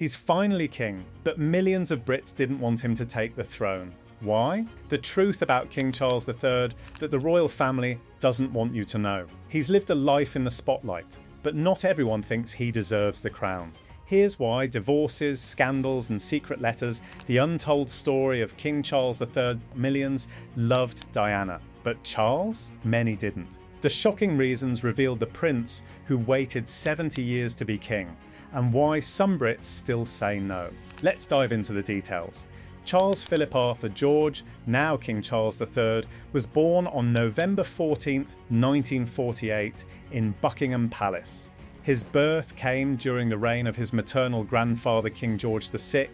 He's finally king, but millions of Brits didn't want him to take the throne. Why? The truth about King Charles III that the royal family doesn't want you to know. He's lived a life in the spotlight, but not everyone thinks he deserves the crown. Here's why: divorces, scandals and secret letters, the untold story of King Charles III. Millions loved Diana, but Charles? Many didn't. The shocking reasons revealed the prince who waited 70 years to be king, and why some Brits still say no. Let's dive into the details. Charles Philip Arthur George, now King Charles III, was born on November 14, 1948, in Buckingham Palace. His birth came during the reign of his maternal grandfather King George VI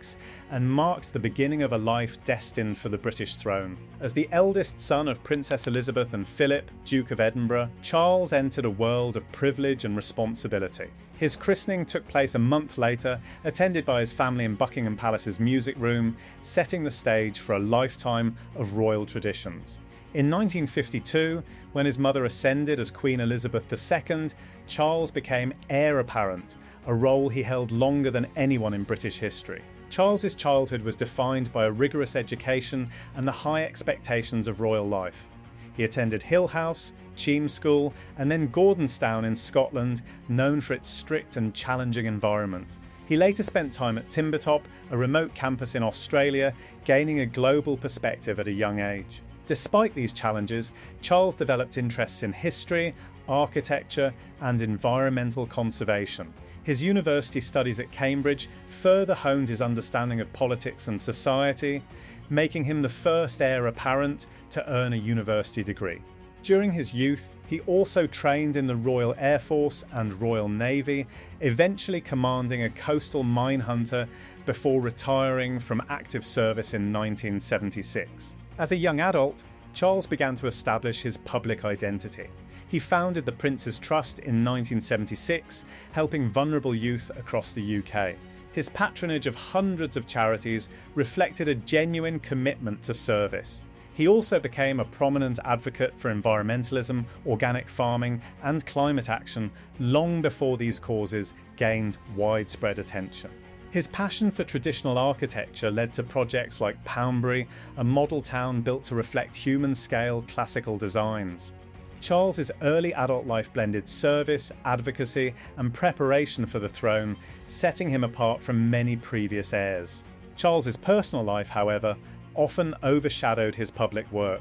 and marks the beginning of a life destined for the British throne. As the eldest son of Princess Elizabeth and Philip, Duke of Edinburgh, Charles entered a world of privilege and responsibility. His christening took place a month later, attended by his family in Buckingham Palace's music room, setting the stage for a lifetime of royal traditions. In 1952, when his mother ascended as Queen Elizabeth II, Charles became heir apparent, a role he held longer than anyone in British history. Charles's childhood was defined by a rigorous education and the high expectations of royal life. He attended Hill House, Cheam School, and then Gordonstoun in Scotland, known for its strict and challenging environment. He later spent time at Timbertop, a remote campus in Australia, gaining a global perspective at a young age. Despite these challenges, Charles developed interests in history, architecture, and environmental conservation. His university studies at Cambridge further honed his understanding of politics and society, making him the first heir apparent to earn a university degree. During his youth, he also trained in the Royal Air Force and Royal Navy, eventually commanding a coastal mine hunter before retiring from active service in 1976. As a young adult, Charles began to establish his public identity. He founded the Prince's Trust in 1976, helping vulnerable youth across the UK. His patronage of hundreds of charities reflected a genuine commitment to service. He also became a prominent advocate for environmentalism, organic farming, and climate action long before these causes gained widespread attention. His passion for traditional architecture led to projects like Poundbury, a model town built to reflect human-scale classical designs. Charles's early adult life blended service, advocacy, and preparation for the throne, setting him apart from many previous heirs. Charles's personal life, however, often overshadowed his public work.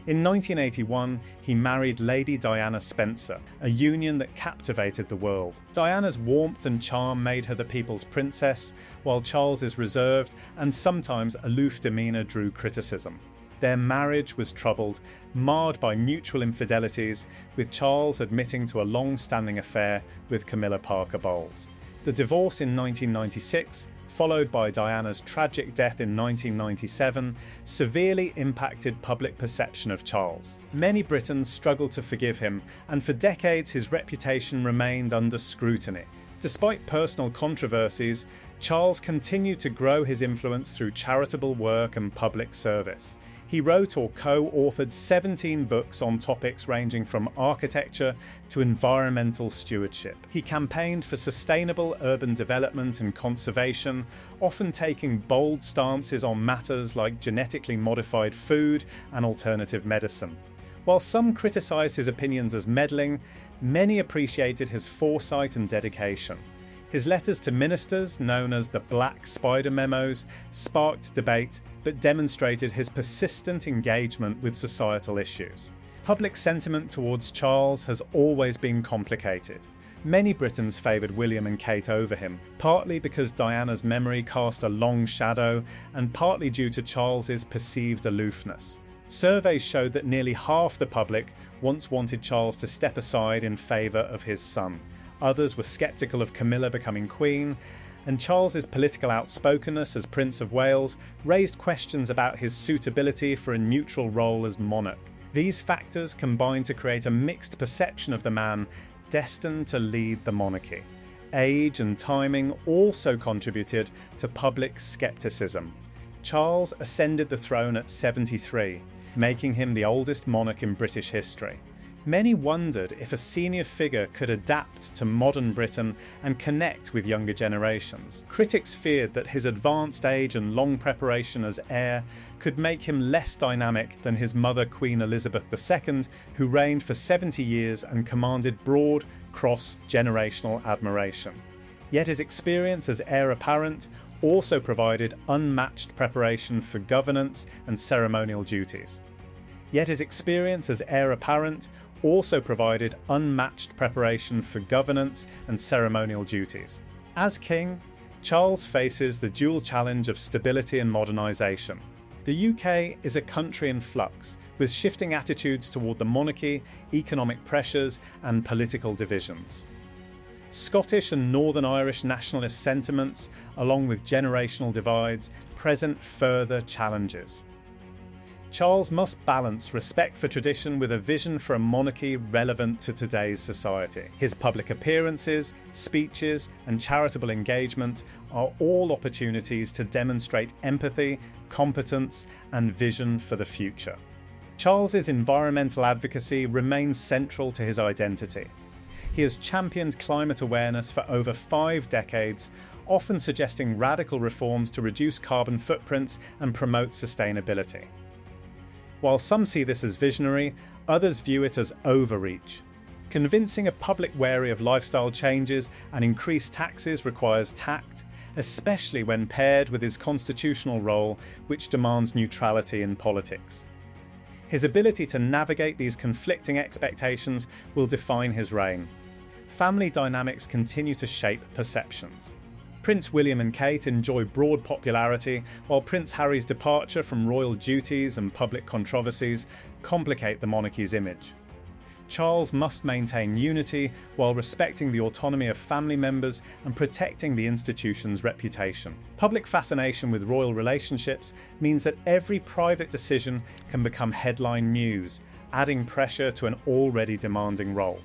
In 1981, he married Lady Diana Spencer, a union that captivated the world. Diana's warmth and charm made her the people's princess, while Charles's reserved and sometimes aloof demeanour drew criticism. Their marriage was troubled, marred by mutual infidelities, with Charles admitting to a long-standing affair with Camilla Parker Bowles. The divorce in 1996, followed by Diana's tragic death in 1997, severely impacted public perception of Charles. Many Britons struggled to forgive him, and for decades his reputation remained under scrutiny. Despite personal controversies, Charles continued to grow his influence through charitable work and public service. He wrote or co-authored 17 books on topics ranging from architecture to environmental stewardship. He campaigned for sustainable urban development and conservation, often taking bold stances on matters like genetically modified food and alternative medicine. While some criticised his opinions as meddling, many appreciated his foresight and dedication. His letters to ministers, known as the Black Spider Memos, sparked debate but demonstrated his persistent engagement with societal issues. Public sentiment towards Charles has always been complicated. Many Britons favoured William and Kate over him, partly because Diana's memory cast a long shadow and partly due to Charles's perceived aloofness. Surveys showed that nearly half the public once wanted Charles to step aside in favour of his son. Others were sceptical of Camilla becoming queen, and Charles's political outspokenness as Prince of Wales raised questions about his suitability for a neutral role as monarch. These factors combined to create a mixed perception of the man destined to lead the monarchy. Age and timing also contributed to public scepticism. Charles ascended the throne at 73, making him the oldest monarch in British history. Many wondered if a senior figure could adapt to modern Britain and connect with younger generations. Critics feared that his advanced age and long preparation as heir could make him less dynamic than his mother Queen Elizabeth II, who reigned for 70 years and commanded broad, cross-generational admiration. Yet his experience as heir apparent also provided unmatched preparation for governance and ceremonial duties. Yet his experience as heir apparent also provided unmatched preparation for governance and ceremonial duties. As king, Charles faces the dual challenge of stability and modernisation. The UK is a country in flux, with shifting attitudes toward the monarchy, economic pressures, and political divisions. Scottish and Northern Irish nationalist sentiments, along with generational divides, present further challenges. Charles must balance respect for tradition with a vision for a monarchy relevant to today's society. His public appearances, speeches, and charitable engagement are all opportunities to demonstrate empathy, competence, and vision for the future. Charles's environmental advocacy remains central to his identity. He has championed climate awareness for over 5 decades, often suggesting radical reforms to reduce carbon footprints and promote sustainability. While some see this as visionary, others view it as overreach. Convincing a public wary of lifestyle changes and increased taxes requires tact, especially when paired with his constitutional role, which demands neutrality in politics. His ability to navigate these conflicting expectations will define his reign. Family dynamics continue to shape perceptions. Prince William and Kate enjoy broad popularity, while Prince Harry's departure from royal duties and public controversies complicate the monarchy's image. Charles must maintain unity while respecting the autonomy of family members and protecting the institution's reputation. Public fascination with royal relationships means that every private decision can become headline news, adding pressure to an already demanding role.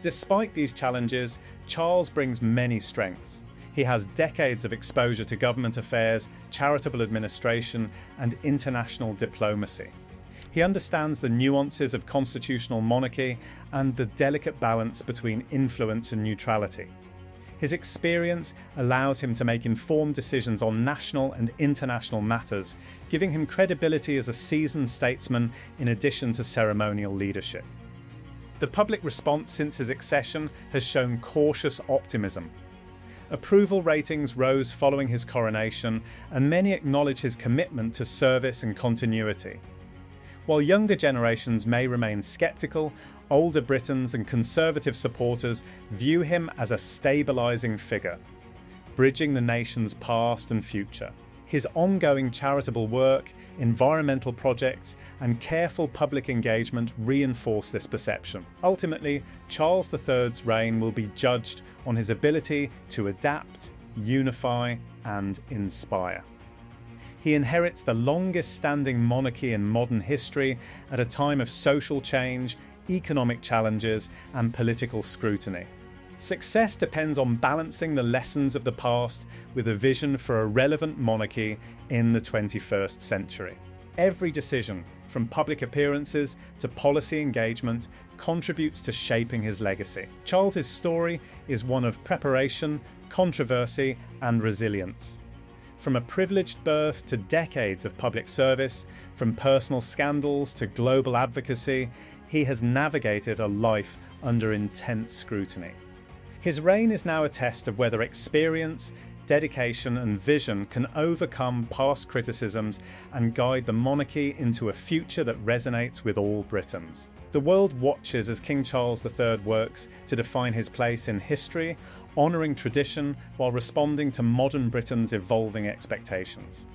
Despite these challenges, Charles brings many strengths. He has decades of exposure to government affairs, charitable administration, and international diplomacy. He understands the nuances of constitutional monarchy and the delicate balance between influence and neutrality. His experience allows him to make informed decisions on national and international matters, giving him credibility as a seasoned statesman in addition to ceremonial leadership. The public response since his accession has shown cautious optimism. Approval ratings rose following his coronation, and many acknowledge his commitment to service and continuity. While younger generations may remain sceptical, older Britons and conservative supporters view him as a stabilising figure, bridging the nation's past and future. His ongoing charitable work, environmental projects, and careful public engagement reinforce this perception. Ultimately, Charles III's reign will be judged on his ability to adapt, unify, and inspire. He inherits the longest-standing monarchy in modern history at a time of social change, economic challenges, and political scrutiny. Success depends on balancing the lessons of the past with a vision for a relevant monarchy in the 21st century. Every decision, from public appearances to policy engagement, contributes to shaping his legacy. Charles's story is one of preparation, controversy, and resilience. From a privileged birth to decades of public service, from personal scandals to global advocacy, he has navigated a life under intense scrutiny. His reign is now a test of whether experience, dedication, and vision can overcome past criticisms and guide the monarchy into a future that resonates with all Britons. The world watches as King Charles III works to define his place in history, honouring tradition while responding to modern Britain's evolving expectations.